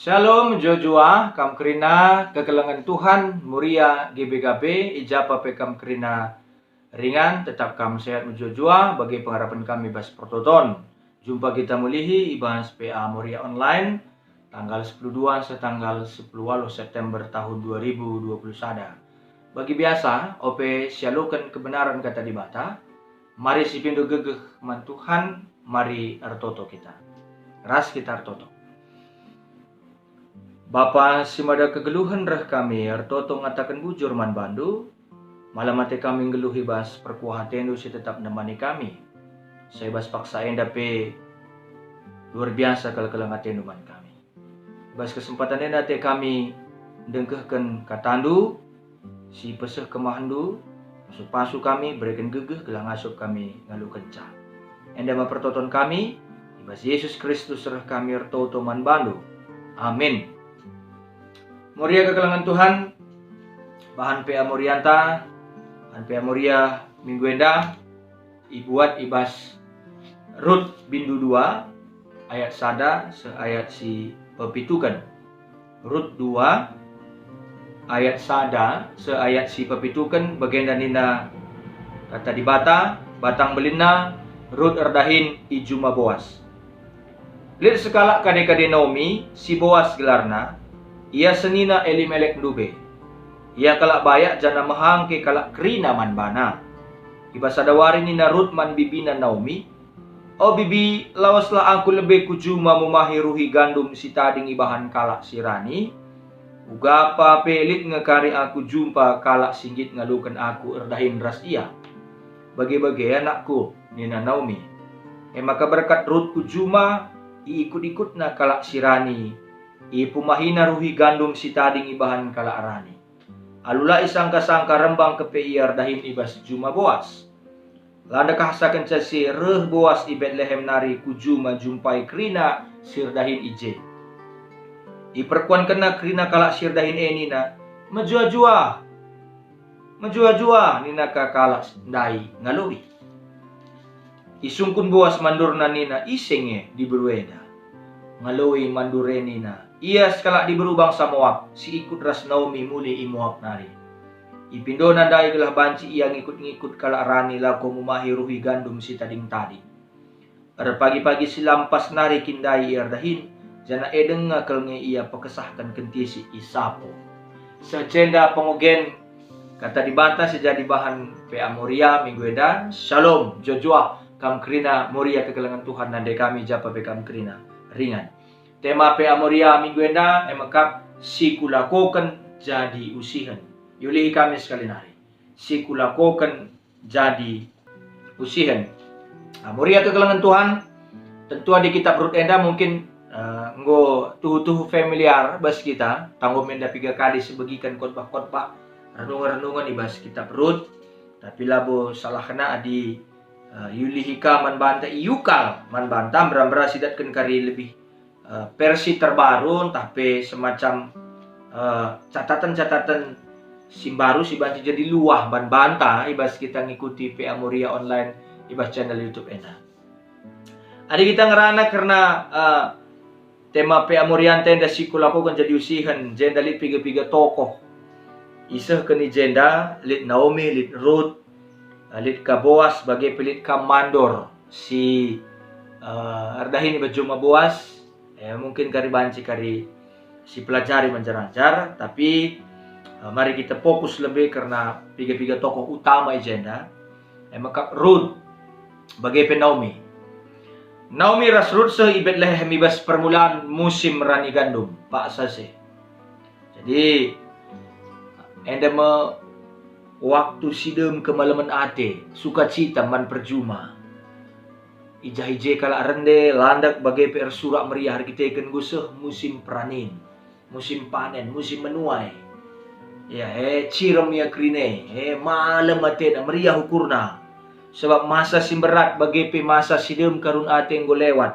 Shalom Jojua, kam kerina kekelengan Tuhan, muria GBKB, ijapa pe kam kerina ringan, tetap kam sehat Jojua, bagi pengharapan kami bas prototon. Jumpa kita mulihi ibas PA Muria Online, tanggal 12 setanggal 10 September tahun 2021. Bagi biasa, OP syalukan kebenaran kata di bata, mari sipindo gegeh man Tuhan, mari artoto kita. Ras kita artoto. Bapa simada kegeluhan rah kami, artoto ngatakan bujur man bandu, malam mati kami ngeluhi bas perkuahatendu si tetap nemani kami. Saya bas paksain dape luar biasa kalau ngatendu man kami. Bas kesempatan ini te kami dengkehkan katandu, si peseh kemahandu, pasu kami berikan gegeh gelang asup kami ngalu kencah. Enda pertoton kami, ibas Yesus Kristus rah kami artoto man bandu. Amin. Muria kekelangan Tuhan, bahan PA Morianta, bahan PA Moria Minggu Enda, ibuat ibas Rut bindu 2, ayat sada, seayat si pepitukan. Rut 2, ayat sada, seayat si pepitukan, bagenda nina kata di bata, batang belina, Rut erdahin ijuma Boas. Lihat sekala kade-kade Naomi, si Boas gelarna, ia senina Elimelek dube. Ia kalak bayak jana mahang ke kalak kerina man bana. Iba sadawari ni Rut man bibina Naomi. O bibi, lawaslah aku lebih kujuma memahi ruhi gandum si tading ibahan kalak sirani. Ugapa pelit ngekari aku jumpa kalak singgit ngalukan aku erdahin ras ia. Bagi-bagi anakku nina Naomi. Maka berkat Rut kujuma iikut-ikut na kalak sirani. Ipumahina ruhi gandum si tading ibahan kala arani. Alula isangka-sangka rembang kepeiyar dahin ibas juma Boas. Landa kahasakan casi reh Boas i Betlehem nari kujuma jumpai krina sirdahin ije. Iperkuan kena krina kala sirdahin enina menjua-jua nina kakala ndai ngalui. Isungkun Boas mandurna nina isenge di berueda. Ngalui mandure nina. Ia sekala diberi bangsa Moab, si ikut ras Naomi muli i Moab nari. Ipindo nandai gelah banci ia ngikut-ngikut kala rani lako mumahi ruhi gandum si tading-tading. Pagi-pagi si lampas nari kindai ia dahin, jana edeng ngakal nge ia pekesahkan kentisi isapo. Secenda pengogen kata dibantah sejadi bahan PA Moria Minggu Edan. Shalom Jojua kam kerina Moria kekelangan Tuhan nande kami japa bekam kerina ringan. Tema PA Moria Minggu Enda emakap sikulakokan jadi usihan. Yulihi kami sekali nari. Sikulakokan jadi usihan. Moria kekelangan Tuhan. Tentu di kitab Rut Enda mungkin nggo tuhu-tuhu familiar bas kita. Tanggung Enda 3 kali sebagikan khotbah-khotbah renungan-renungan di bas kitab Rut. Tapi labo salah kena di yulihika man banta iukal man banta beram-beram sidatkan kari lebih versi terbaru, tapi semacam catatan-catatan simbaru si banci jadi luah ban banta ibas kita ngikuti PA Moria Online ibas channel YouTube ena. Adi kita ngerana karena tema PA Moria tenda sikulaku kan jadi usihan jenda lit piga-piga tokoh. Isah keni jenda lit Naomi, lit Ruth, lit ka Boas sebagai pelit ka mandor si ardahin bajuma Boas. Mungkin kari banci kari si pelajari menjarancar, tapi mari kita fokus lebih karena tiga tokoh utama agenda. Maka Ruth bagai Naomi. Naomi ras Ruth se i Betlehem ibas permulaan musim rani gandum Pak Sase. Jadi enda waktu sidem kemalaman ate sukacita man perjuma. Ija-ije kala rende landak bagai PR surak meriah kita ikan guseh musim pranin, musim panen, musim menuai. Ya, cirem ya krine, malam ate meriah ukurna. Sebab masa simberat bagai pe masa sidem karun ate ngo lewat.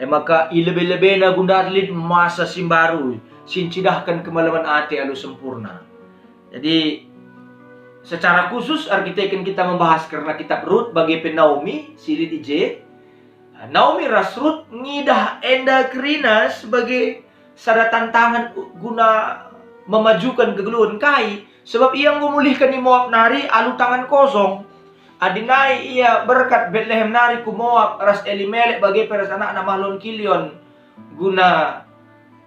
Maka ilebe-lebe na gunda atlet masa simbaru, sincidahkan kemalaman ate alu sempurna. Jadi secara khusus arkitekten kita membahas karena kitab Rut bagi Naomi silid ije. Naomi ras Rut ngidah enda kerina sebagai sada tantangan guna memajukan kegeluhan kai. Sebab ia memulihkan di Moab nari alu tangan kosong. Adinai ia berkat Bethlehem nari ku Moab ras Elimelek bagi peras anak mahlon kilion guna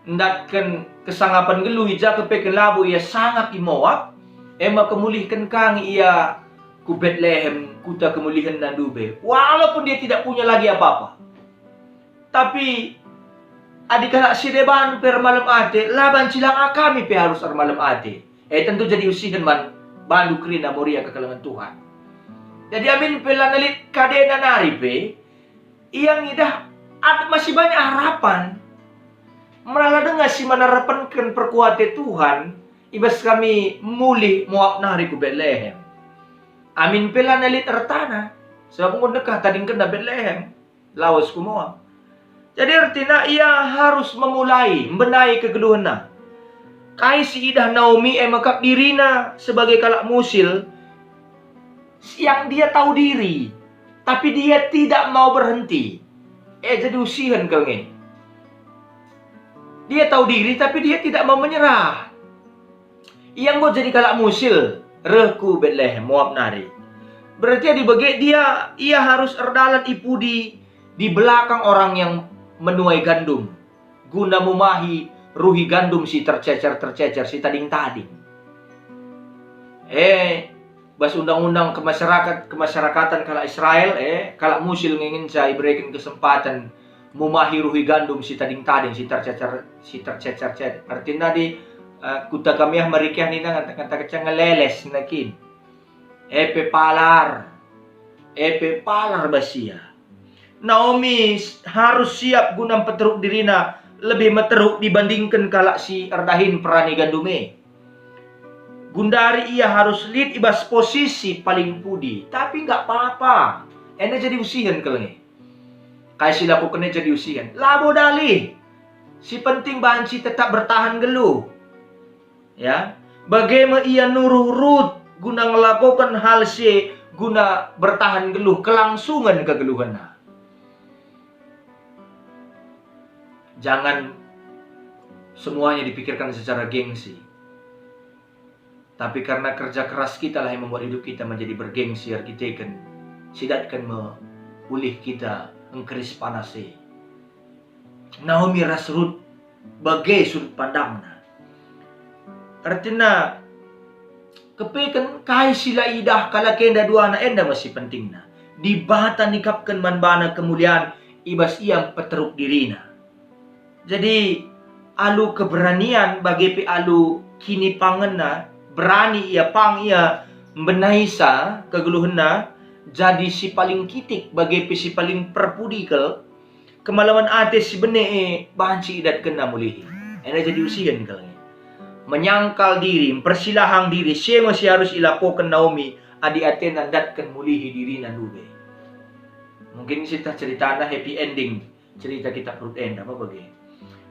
ndatkan kesangapan geluh ija kepeken labu ia sangat di Moab. Ema kemulihkan kang ia ku Bethlehem kuta kemulihan nandube. Walaupun dia tidak punya lagi apa-apa. Tapi adikala si deban per malam ate laban silang kami pe harus ar malam ate. Tentu jadi usihan man bandu krina moria kekelangan Tuhan. Jadi amin pelanalit kadena nari pe yang idah ada masih banyak harapan. Malah dengar si manarapankan perkuate Tuhan ibas kami mulih Moab nari ku Bethlehem. Amin pelanalit artana sebab ngun dekah tading kena Bethlehem lawas ku Moab. Jadi artinya ia harus memulai membenahi kegeluhanna. Kai si idah Naomi makap dirina sebagai kalak musil yang dia tahu diri, tapi dia tidak mau berhenti. Jadi usihan kange. Dia tahu diri tapi dia tidak mau menyerah. Yang mau jadi kalak musil, rehku Bethlehem Moab nari. Berarti ia harus erdalan ipu di belakang orang yang menuai gandum guna memahi ruhi gandum si tercecer si tading-tading. Bas undang-undang kemasyarakatan kala Israel kala musil ngingin saya berikan kesempatan memahi ruhi gandum si tading-tading si tercecer. Artinya di kuta kami merikah ni kata kecang ngeleles nakin. Epe palar basia. Naomi harus siap guna peteruk dirina lebih meteruk dibandingkan kalak si erdahin perani gandume. Gundari ia harus lead ibas posisi paling pudi, tapi nggak apa-apa. Ene jadi usihan kelengi. Kayak sila ko kene jadi usihan. Labo dali. Si penting banci tetap bertahan geluh. Ya, bagaimana ia nuruh Rut guna ngelakukan hal si guna bertahan geluh kelangsungan kegeluhanna. Jangan semuanya dipikirkan secara gengsi. Tapi karena kerja keras kita lah yang membuat hidup kita menjadi bergengsi. Kita kan sidatkan memulih kita engkeris panasi. Naomi rasrut bagai sudut pandangna. Artinya kepekan kai sila idah kala kenda dua anak enda masih pentingna. Dibata nikapkan manbana kemuliaan ibas ia peteruk dirina. Jadi alu keberanian bagi alu kini pangena berani ia pang ia menaisa kegeluhna jadi si paling kitik bagi si paling perpudikel kemalawan ate si bene bahan si idat kena mulihi. Ena jadi usian kalanya. Menyangkal diri, mempersilahang diri, siya masih harus ilakukan Naomi adi ate nandatkan mulihi diri nandube. Mungkin cerita happy ending cerita kita perut end apa bagi.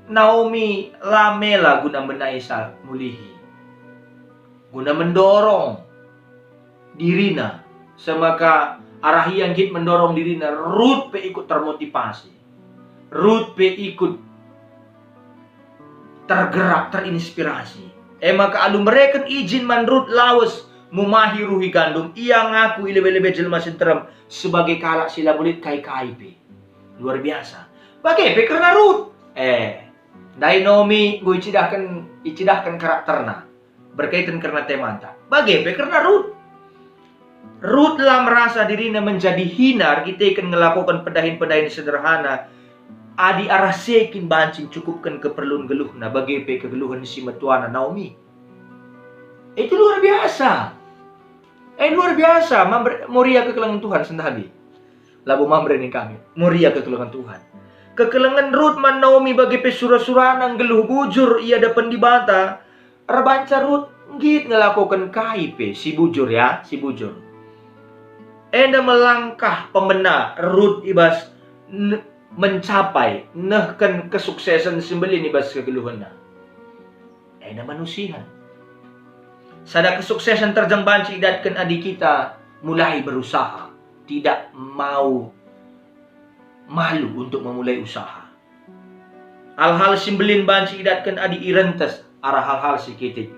Naomi lamela guna menaisa mulihi. Guna mendorong dirina. Semaka arahian git mendorong dirina. Ruth pe ikut termotivasi. Ruth pe ikut tergerak, terinspirasi. Maka alu mereka izin man Ruth lawas mumahi ruhi gandum. Ia ngaku ilebe-lebe jelma senteram sebagai kalak sila bulit kai-kai pe. Luar biasa. Bagai pe karena Ruth. Dai Naomi gue icidahkan karakterna berkaitan karena temanta. Bagaimana karena Ruth lah merasa dirinya menjadi hinar kita akan melakukan pedahin-pedahin sederhana adi arah sekin bancing cukupkan keperluan geluhna bagaimana kegeluhan si metuana Naomi. Itu luar biasa. Luar biasa. Moria kekelangan Tuhan sendiri. Labu mambreni kami. Moria kekelangan Tuhan. Kekelengan Ruth man Naomi bagi pesura-suranan geluh bujur ia dapat dibata. Rebanca Ruth ngit ngelakukan kaipe si bujur ya, si bujur. Enda melangkah pemena Ruth ibas mencapai nehkan kesuksesan sembelin ibas kegeluhanna. Enda manusia. Sada kesuksesan terjang banci idatkan adik kita mulai berusaha, tidak mau malu untuk memulai usaha. Hal-hal simbelin banci idatkan adi irentes arah hal-hal sikitik.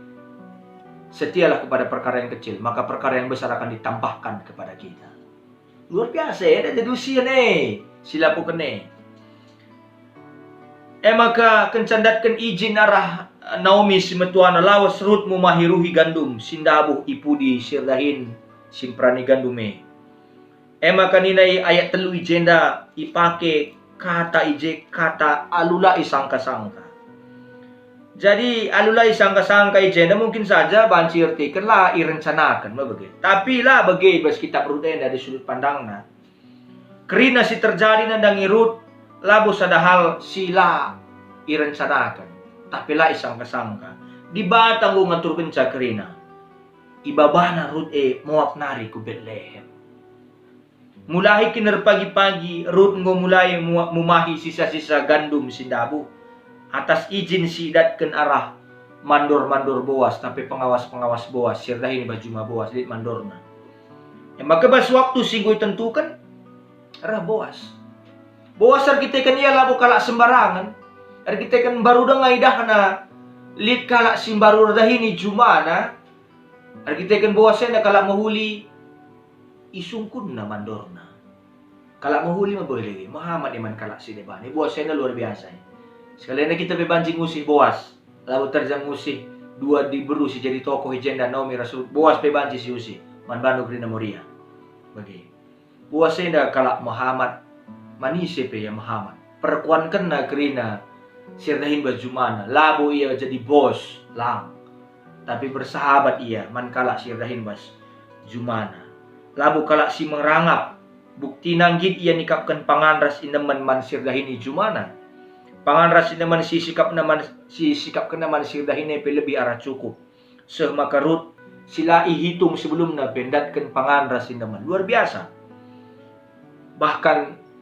Setialah kepada perkara yang kecil, maka perkara yang besar akan ditambahkan kepada kita. Luar biasa ya, ada dedusi nih. Sila po kene. Maka kencandatkan izin arah Naomi si metuana lawas Rut mumahiruhi gandum sindabuh ipudi sirdahin simprani gandume. Maka ninai ayat telu ijenda ipake kata kata alula isangka-sangka. Jadi alula isangka-sangka ijenda mungkin saja banci artikan lah irencanakan begitu. Tapi lah bagi bas kita pruden dari sudut pandangna. Kerina si terjadi nandang irut labos ada hal sila irencanakan. Tapi lah isangka-sangka. Di batang ko ngatur kenca kerina. Ibabana Rut muap nari ku Bethlehem. Mulai kiner pagi-pagi, Rut mulai mumahi sisa-sisa gandum sindabu. Atas izin sidatkan arah mandor-mandor Boas, tapi pengawas-pengawas Boas, sirdahin bajuma Boas, lihat mandorna. Maka bas waktu singgoy tentukan, arah Boas. Boas arkitekan ia labu kalak sembarangan. Arkitekan baru dengai dahna, lihat kalak simbaru dahini jumana. Arkitekan Boasnya kalak mahuli, isungkun na mandorna. Kalak mahuli maboleh, Muhammad iman kalak si debani. Boasnya luar biasa. Sekalian kita bebanjing ngusih Boas. Lalu terjang ngusih dua diberu si jadi tokoh ijenda Naomi Rasul. Boas bebanjing si usih. Manbanu Grina Moria. Bagi. Boasnya kalak Muhammad. Manise pe ya Muhammad. Perkuan kena Grina. Sirdahin bajumana. Labu ia jadi bos. Lang. Tapi bersahabat ia. Man kalak sirdahin bas jumana. Labu kalak si merangap. Bukti nanggit ia nikapkan panganras inaman man sirdahin jumana. Panganras inaman si sikap kenaman sirdahin lebih arah cukup. Maka Rut sila ihitung sebelum na bendatkan panganras inaman. Luar biasa. Bahkan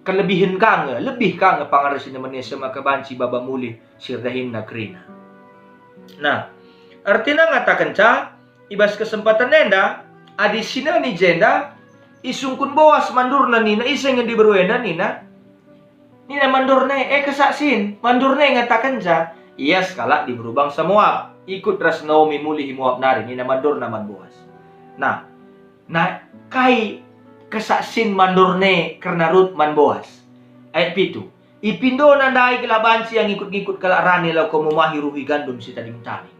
kelebihan kanga, lebih kanga panganras inaman niya maka banci baba muli sirdahin na krina. Nah, artinya ngatakan ca, ibas kesempatan nenda, adi sina ni jenda, isungkun Boas mandurna nina, iseng yang diberuena nina, nina mandurna, kesaksin, mandurna ngatakan ca, iya skala diberubang sa Moab, ikut ras Naomi muli Moab nari, nina mandurna man Boas. Nah, kai kesaksin mandurna karena Rut man Boas. Ayat 7. Ipindo na dahil kalabansi yang ikut-ikut kalarani lau ko mumahi ruhi gandum si taning-taning.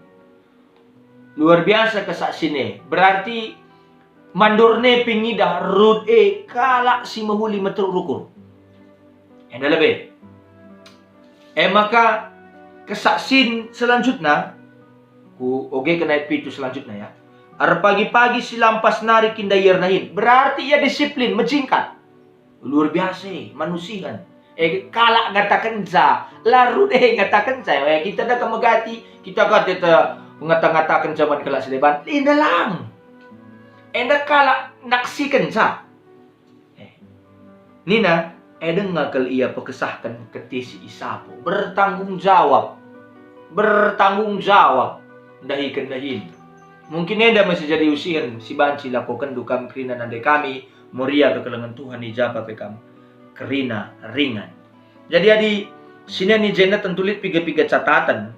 Luar biasa kesaksine. Berarti mandorne pingidah Rut kalak si mahuli matrurukur. Enda lebih. Maka kesaksin selanjutnya ku oge kena pitu selanjutnya ya. Ar pagi-pagi si lampas nari kindayar nahin. Berarti ia disiplin, menjingkat. Luar biasa, manusian. Kalak ngatakan za, larut ngatakan za. Kita dah kemagati, kita kata ngata-ngatakan zaman kelak seleban. Indah lang. Enda kalak naksikan sa. Nina, ngakal ia pekesahkan ketisi isapo. Bertanggung jawab. Dahin. Mungkin enda masih jadi usihan si banci lakukan dukam kerina nande kami. Moria kekelengan Tuhan ijapa pekam. Kerina ringan. Jadi adi sini ni jena tentulit piga-piga catatan.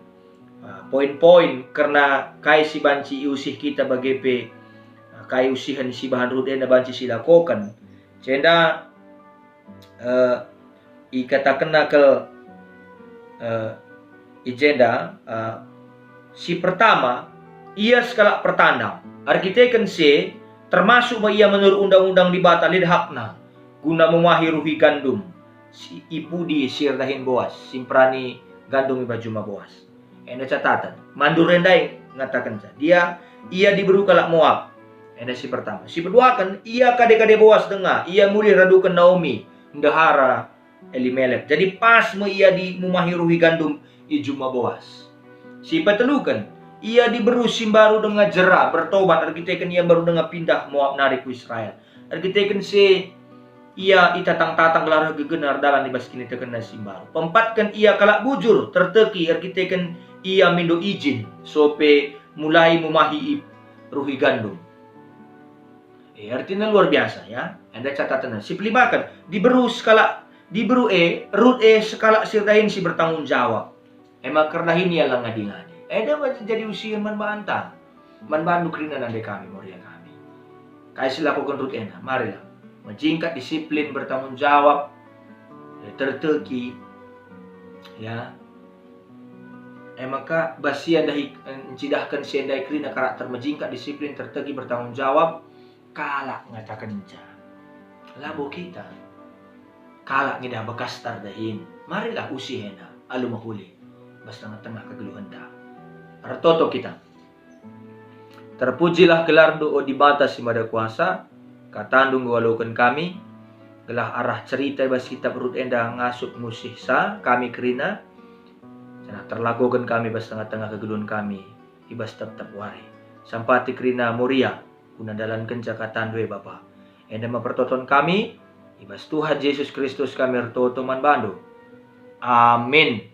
Poin-poin karena kai si banci usih kita bagi pe kai usihan si bahan rudena banci sila kokan. Cenda ikatakan ke ijenda si pertama ia skala pertanda. Arkiteken si termasuk ia menurut undang-undang dibatalin hakna guna memahi ruhi gandum si ipudi sirdahin Boas simprani gandum ibajuma Boas. Enda catatan mandur rendai ngatakan dia ia diberi kalak Moab. Enda si pertama. Si kedua kan ia kade-kade Boas dengar ia muli radukan Naomi ndahara Elimelek. Jadi pas ia di memahi ruhi gandum ijuma Boas. Si petelukan ia diberi simbaru dengan jerah bertobat. Arkiteken ia baru dengan pindah Moab narik ke Israel. Arkiteken si ia itatang-tatang gelar gegenar dalam di baskini terkena simbaru. Pempatkan ia kalak bujur terteki. Arkiteken ia mindo izin sope mulai memahi ruhi gandum. Artinya luar biasa ya. Ada catatan. Si pelibakan diberi skala di beru Rut sekala sirdahin si bertanggung jawab. Emang kerdahin ya lang ngadi-ngadi. Dah jadi usian man bantang. Man bandu kerina nande kami, moria kami. Kaya sila ko Rut ena, marilah. Majingkat disiplin bertanggung jawab. Terteki. Ya. Maka basian dahi cidahkan sian dahi kerina karakter majingkat disiplin terteki bertanggung jawab. Kalak ngatakan ja. Labo kita. Kalak ngidah bekas tardahin. Marilah usihena. Alu mahuli. Basta nga tengah kegeluhan da. Artoto kita. Terpujilah gelar do di batas si Mada Kuasa. Katandung walukan kami. Gelah arah cerita bas kitab Rut enda ngasuk musih sa kami kerina. Sana terlagokan kami bas tengah-tengah kegeluhan kami. Ibas tetap wari. Sampati kerina muria. Kunandalan kenca katandwe Bapa. Enda mempertoton kami. Ibas Tuhan Yesus Kristus kami ertoto man bandu. Amin.